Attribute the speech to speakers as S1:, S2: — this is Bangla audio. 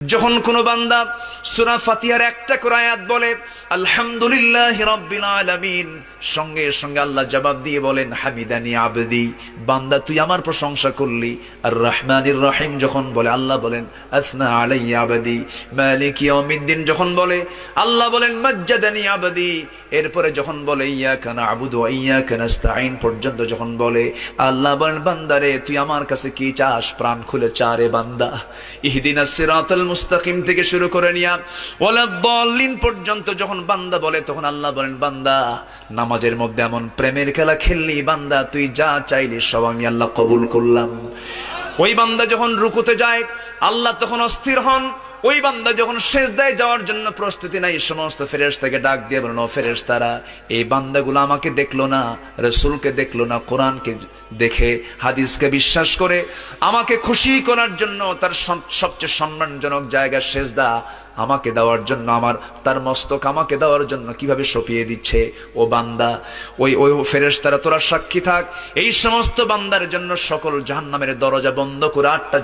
S1: যখন কোন বান্দা সূরা ফাতিহার একটা করে আয়াত বলে আলহামদুলিল্লাহি রাব্বিল আলামিন, সঙ্গে সঙ্গে আল্লাহ জবাব দিয়ে বলেন হামিদানি আবদি, বান্দা তুই আমার প্রশংসা করলি। আর রহমানির রহিম যখন বলে আল্লাহ বলেন আসনা আলাইয়া আবদি। মালিক ইয়াউমিদ্দিন যখন বলে আল্লাহ বলেন মাজ্জাদানি আবদি। এরপরে যখন বলে ইয়াকা না'বুদু ওয়া ইয়াকা নাস্তাঈন পর্যন্ত যখন বলে আল্লাহ বলেন বান্দারে তুই আমার কাছে কি চাস, প্রাণ খুলে চা রে বান্দা। ইহদিনাস সিরাতাল মুস্তাকিম থেকে শুরু করে নিয়া ওয়ালাদ-দাল্লিন পর্যন্ত যখন বান্দা বলে তখন আল্লাহ বলেন বান্দা নামাজের মধ্যে এমন প্রেমের খেলা খেললি বান্দা, তুই যা চাইলি সব আমি আল্লাহ কবুল করলাম। ওই বান্দা যখন রুকুতে যায় আল্লাহ তখন অস্থির হন। ওই বান্দা যখন সিজদায় যাওয়ার জন্য প্রস্তুতি নাই, সমস্ত ফেরেশতাকে ডাক দিয়ে বলেন ও ফেরেশতারা, এই বান্দাগুলো আমাকে দেখলো না, রাসূলকে দেখলো না, কোরআনকে দেখে হাদিসকে বিশ্বাস করে আমাকে খুশি করার জন্য তার সবচেয়ে সম্মানজনক জায়গা সিজদা আমাকে দেওয়ার জন্য, আমার তার মস্তক আমাকে দেওয়ার জন্য কিভাবে সঁপিয়ে দিচ্ছে। ও বান্দা ওই ফেরেশতারা তোরা সাক্ষী থাক, এই সমস্ত বান্দার জন্য সকল জাহান্নামের দরজা বন্ধ করে 8টা